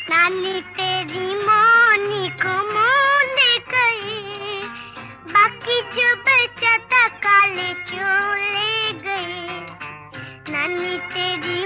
नानी तेरी मौनी को मोल गए, बाकी जो बचा था काले चोले गए। नानी तेरी